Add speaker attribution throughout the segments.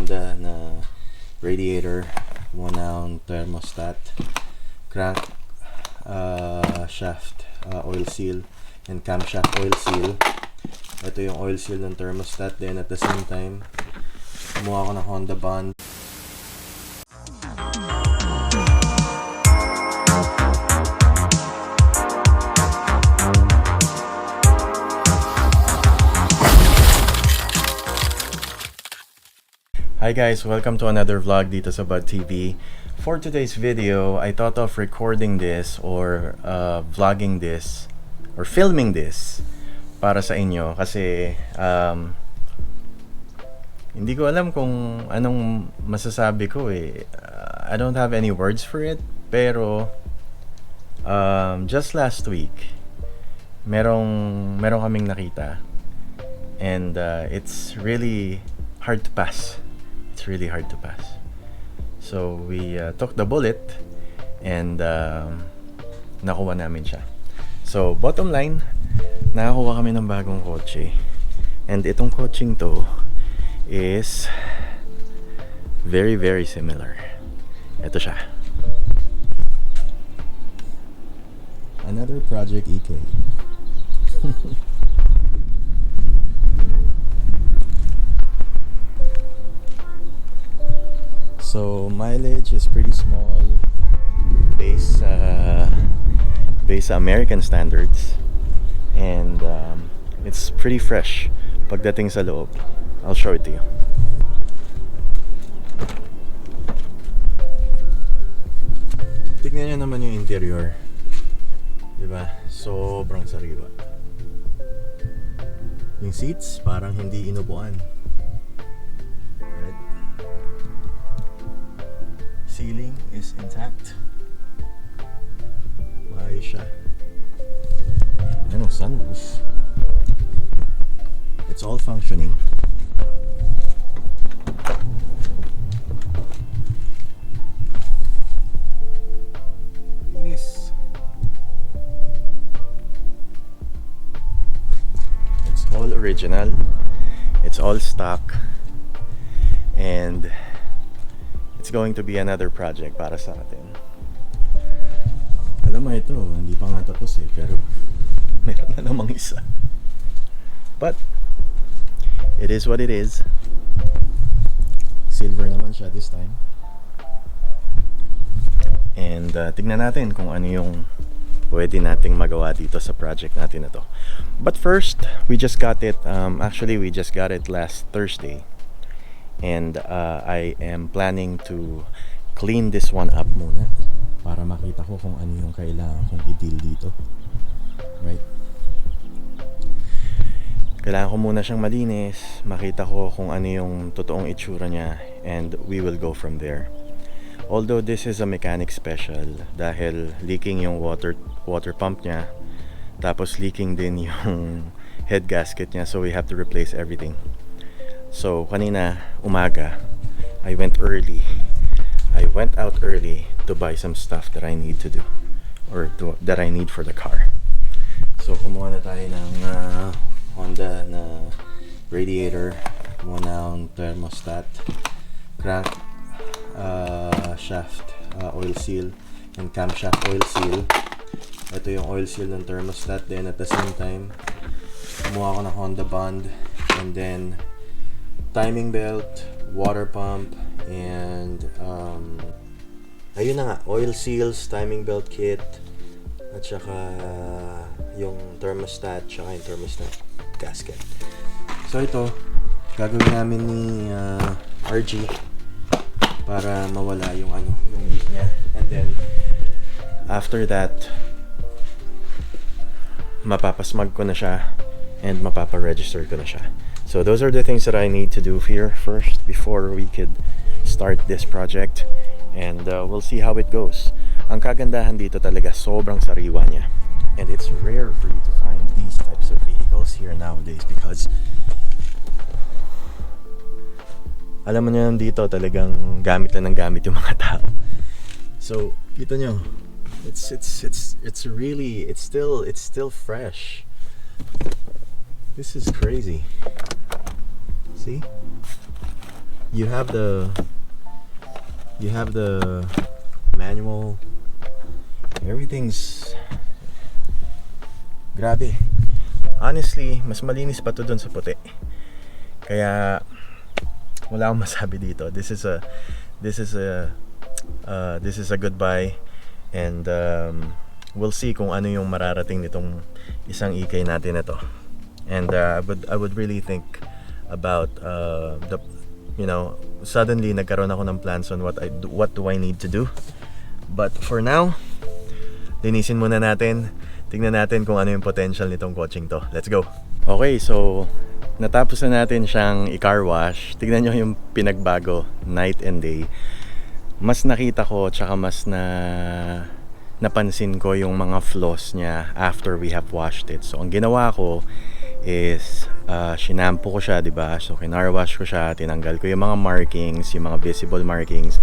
Speaker 1: Honda na radiator, kumuha ng thermostat, crank shaft oil seal, and camshaft oil seal. Ito yung oil seal ng thermostat. Then at the same time, kumuha ko ng Honda Bond. Hi guys, welcome to another vlog dito sa Bud TV. For today's video, I thought of recording this or vlogging this or filming this para sa inyo kasi hindi ko alam kung anong masasabi ko eh. I don't have any words for it, pero just last week merong kaming nakita and it's really hard to pass. It's really hard to pass. So we took the bullet and nakuha namin siya. So bottom line, nakakuha kami ng bagong kotse. And itong kotseng to is very very similar. Ito siya. Another Project EK. So mileage is pretty small based sa American standards, and it's pretty fresh pagdating sa loob. I'll show it to you. Tignan nyo naman yung interior, diba? Sobrang sariwa. Yung seats parang hindi inupuan. Ceiling is intact. Maayos siya. Ayan ang sunroof. It's all functioning. Linis. It's all original. It's all stock. And it's going to be another project para sa atin. Alam mo ito, hindi pa nga tapos eh, pero meron na namang isa. But it is what it is. Silver naman siya this time. And tignan natin kung ano yung pwede nating magawa dito sa project natin na to. But first, we just got it, actually we just got it last Thursday. And I am planning to clean this one up muna para makita ko kung ano yung kailangan kong i-deal dito. Right? Kailangan ko muna siyang malinis, makita ko kung ano yung totoong itsura niya, and we will go from there. Although this is a mechanic special dahil leaking yung water pump niya, tapos leaking din yung head gasket niya, so we have to replace everything. So kanina umaga, I went out early to buy some stuff that I need to do or that I need for the car. So kumuha na tayo ng Honda na radiator, kumuha ng thermostat, crank shaft oil seal, and camshaft oil seal. Ito yung oil seal ng thermostat. Then at the same time, kumuha ko ng Honda Bond, and then timing belt, water pump, and ayun na nga, oil seals, timing belt kit, at saka yung thermostat, saka yung thermostat gasket. So ito, gagawin namin ni RG para mawala yung yung leak niya. And then after that, mapapasmag ko na siya and mapapa-register ko na siya. So those are the things that I need to do here first before we could start this project, and we'll see how it goes. Ang kagandahan dito talaga, sobrang sariwa niya, and it's rare for you to find these types of vehicles here nowadays because alam mo nyo dito talagang gamit lang ng gamit yung mga tao. So kita nyo, it's still fresh. This is crazy. See? you have the manual. Everything's grabe. Honestly, mas malinis pa to dun sa puti. Kaya wala akong masabi dito. This is a good buy, and we'll see kung ano yung mararating nitong isang ikay natin na to. And I would really think about suddenly nagkaroon ako ng plans on what do I need to do. But for now, linisin muna natin. Tingnan natin kung ano yung potential nitong coaching to. Let's go. Okay, so natapos na natin siyang i-car wash. Tignan nyo yung pinagbago night and day. Mas nakita ko, tsaka mas napansin ko yung mga flaws niya after we have washed it. So ang ginawa ko is shinampo ko siya, diba? So kinar wash ko siya, tinanggal ko yung mga markings, yung mga visible markings,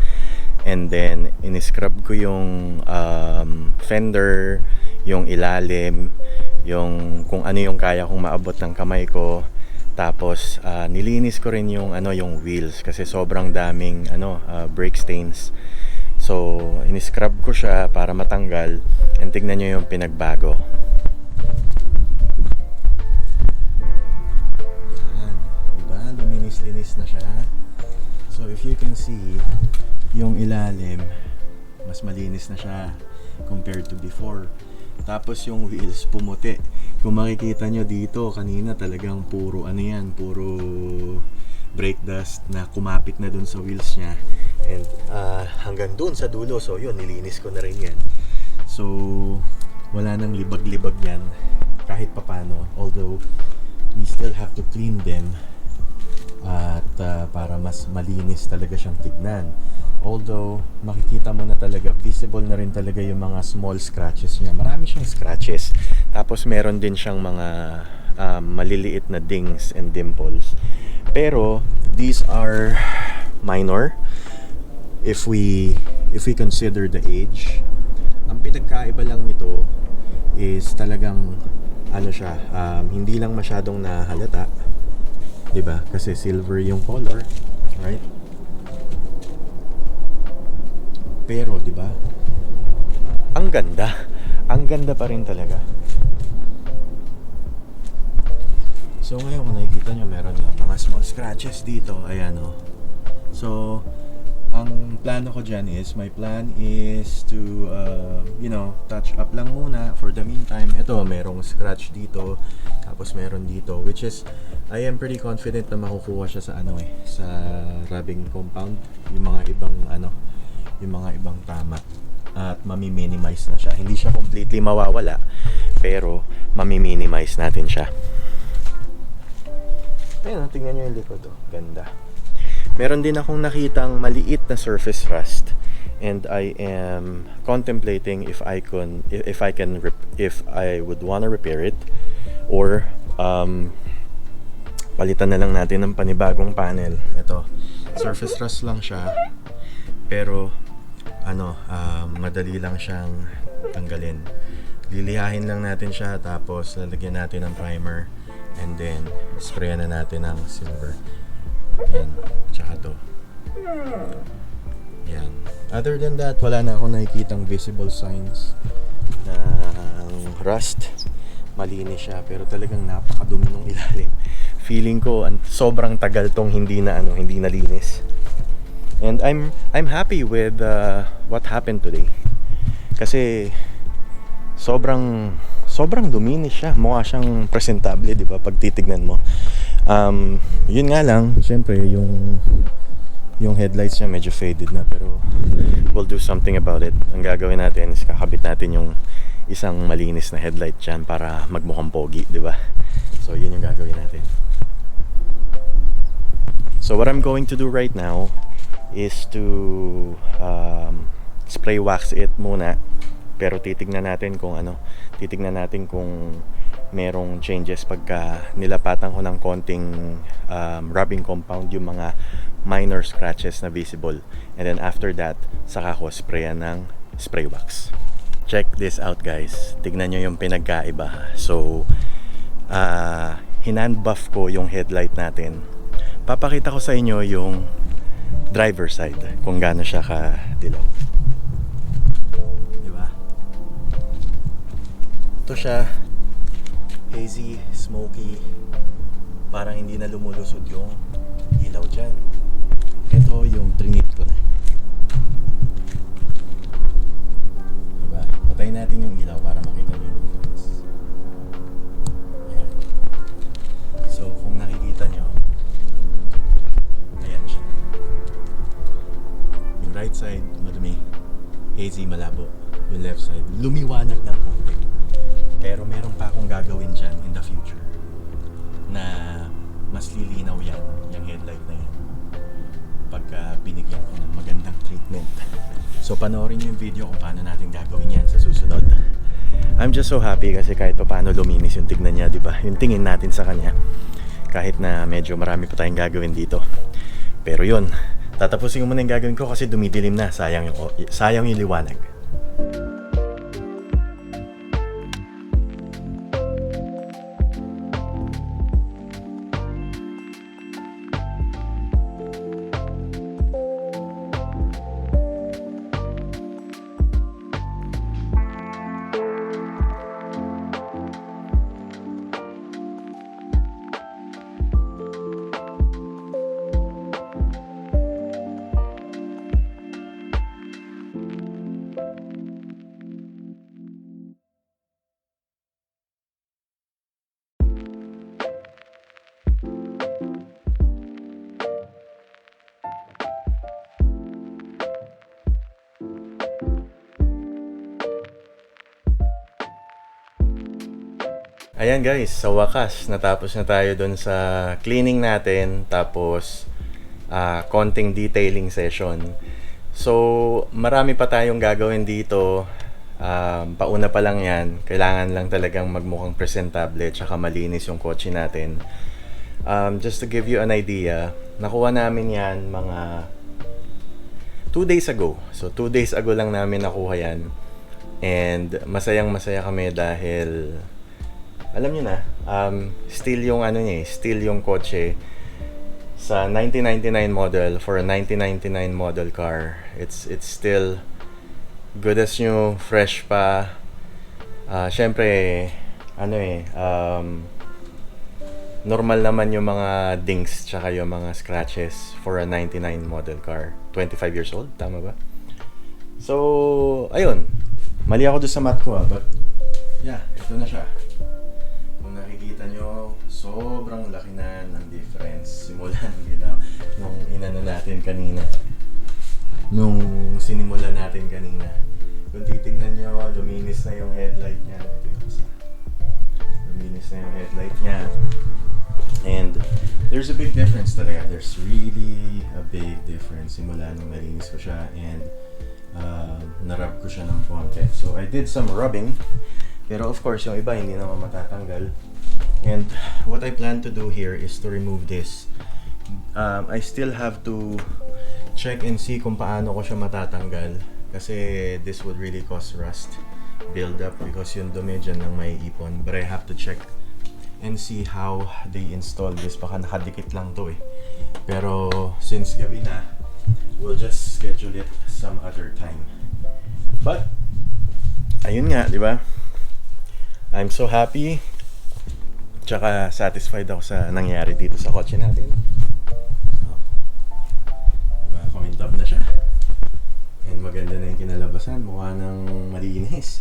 Speaker 1: and then in-scrub ko yung fender, yung ilalim, yung kung ano yung kaya kong maabot ng kamay ko. Tapos nilinis ko rin yung yung wheels kasi sobrang daming brake stains. So in-scrub ko siya para matanggal, and tignan nyo yung pinagbago. Linis na siya. So if you can see, yung ilalim mas malinis na siya compared to before. Tapos yung wheels pumuti. Kung makikita nyo dito, kanina talagang puro brake dust na kumapit na dun sa wheels niya. And hanggang dun sa dulo. So yun, nilinis ko na rin yan. So wala nang libag-libag yan kahit papano. Although we still have to clean them at para mas malinis talaga siyang tignan. Although makikita mo na talaga, visible na rin talaga yung mga small scratches niya. Marami siyang scratches. Tapos meron din siyang mga maliliit na dings and dimples. Pero these are minor if we consider the age. Ang pinagkaiba lang nito is talagang siya, hindi lang masyadong nahalata. Diba? Kasi silver yung color, right? Pero, diba? Ang ganda. Ang ganda pa rin talaga. So, ngayon kung nakikita nyo, meron lang mga small scratches dito. Ayan, oh. So, ang plano ko dyan is, my plan is to, touch up lang muna for the meantime. Ito, merong scratch dito. Tapos meron dito, which is, I am pretty confident na makukuha siya sa sa rubbing compound, yung mga ibang tama, at mami-minimize na siya. Hindi siya completely mawawala, pero mami-minimize natin siya. Ayun, tingnan nyo yung likod, oh. Ganda. Meron din akong nakitang maliit na surface rust, and I am contemplating if I would wanna repair it, or palitan na lang natin ng panibagong panel. Ito, surface rust lang siya, pero madali lang siyang tanggalin. Lilihahin lang natin siya, tapos lalagyan natin ng primer, and then sprayan na natin ng silver. Yan, tsaka to. Yan. Other than that, wala na akong nakikitang visible signs ng rust. Malinis siya, pero talagang napakadumi ng ilalim. Feeling ko sobrang tagal tong hindi nalinis. And I'm happy with what happened today. Kasi sobrang duminis siya. Mukha siyang presentable, di ba, pag titignan mo. Yun nga lang, syempre yung headlights niya medyo faded na, pero we'll do something about it. Ang gagawin natin is kakabit natin yung isang malinis na headlight dyan para magmukhang pogi, di ba? So yun yung gagawin natin. So what I'm going to do right now is to spray wax it muna, pero titignan natin kung merong changes pagka nilapatan ko ng konting rubbing compound yung mga minor scratches na visible, and then after that saka ko sprayan ng spray wax. Check this out, guys. Tignan nyo yung pinagkaiba. So hinand buff ko yung headlight natin. Papakita ko sa inyo yung driver side kung gaano siya kadilaw. Diba? Ito siya, hazy, smoky, parang hindi na lumulusod yung ilaw dyan. Ito yung trinit ko na. Diba? Patayin natin yung ilaw para makita niyo yung difference. Ayan. So kung nakikita nyo, ayan siya. Yung right side, madumi, hazy, malabo. Yung left side, lumiwanag ng konti. Pero meron pa akong gagawin dyan in the future na mas lilinaw yan, yung headlight na yan, pagka binigyan ko ng magandang treatment. So panoorin nyo yung video kung paano natin gagawin yan sa susunod. I'm just so happy kasi kahit pa paano luminis yung tignan niya, diba? Yung tingin natin sa kanya, kahit na medyo marami pa tayong gagawin dito. Pero yun, tatapusin ko muna yung gagawin ko kasi dumidilim na, sayang yung liwanag. Ayan guys, sa wakas natapos na tayo dun sa cleaning natin, tapos konting detailing session. So marami pa tayong gagawin dito. Pauna pa lang yan, kailangan lang talagang magmukhang presentable tsaka malinis yung kotse natin. Just to give you an idea, nakuha namin yan mga 2 days ago. So 2 days ago lang namin nakuha yan. And masayang masaya kami dahil alam niyo na, still yung still yung kotse sa 1999 model for a 1999 model car. It's still good as new, fresh pa. Syempre normal naman yung mga dings tsaka yung mga scratches for a 99 model car. 25 years old, tama ba? So, ayun. Mali ako doon sa math ko but yeah, ito na siya. Kung nakikita nyo, sobrang laki na ng difference simulan nung inano natin kanina. Nung sinimulan natin kanina. Kung titignan nyo, luminis na yung headlight niya. Luminis na yung headlight niya. And there's a big difference talaga. There's really a big difference simula nung nalinis ko siya and narub ko siya ng konti. So I did some rubbing. Pero of course, yung iba hindi naman matatanggal. And what I plan to do here is to remove this. I still have to check and see kung paano ko siya matatanggal. Kasi this would really cause rust build up because yung dumi dyan ng may ipon. But I have to check and see how they install this. Baka nakadikit lang to eh. Pero since gabi na, we'll just schedule it some other time. But, ayun nga, di ba? I'm so happy. Tsaka satisfied ako sa nangyari dito sa kotse natin. Diba? Kumintab na siya. And maganda na yung kinalabasan. Mukha ng malinis.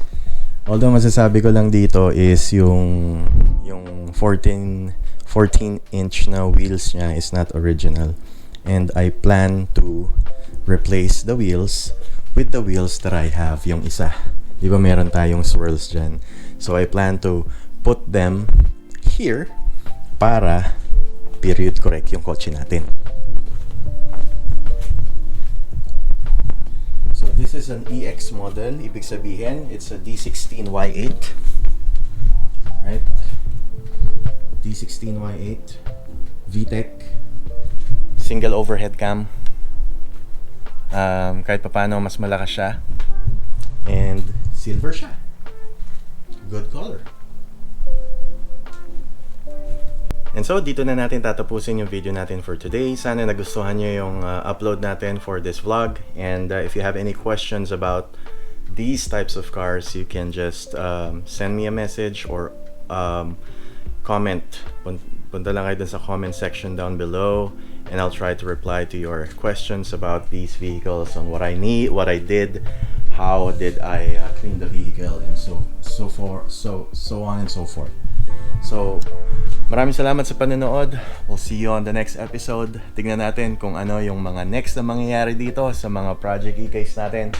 Speaker 1: Although masasabi ko lang dito is yung 14-inch na wheels niya is not original. And I plan to replace the wheels with the wheels that I have, yung isa. Di ba meron tayong swirls dyan? So I plan to put them here para period correct yung kotse natin. So this is an EX model. Ibig sabihin, it's a D16Y8. Right? D16Y8 VTEC. Single overhead cam. Kahit papaano mas malakas siya. And silver siya. Good color. And so, dito na natin tatapusin yung video natin for today. Sana nagustuhan nyo yung upload natin for this vlog. And if you have any questions about these types of cars, you can just send me a message or comment. Punta lang kayo dun sa comment section down below. And I'll try to reply to your questions about these vehicles, on what I need, what I did, how did I clean the vehicle, and so on and so forth. So, maraming salamat sa panonood. We'll see you on the next episode. Tignan natin kung ano yung mga next na mangyayari dito sa mga project e-case natin.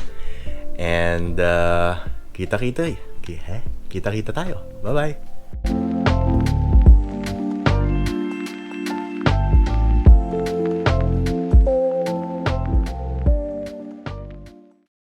Speaker 1: And kita-kita tayo. Bye-bye.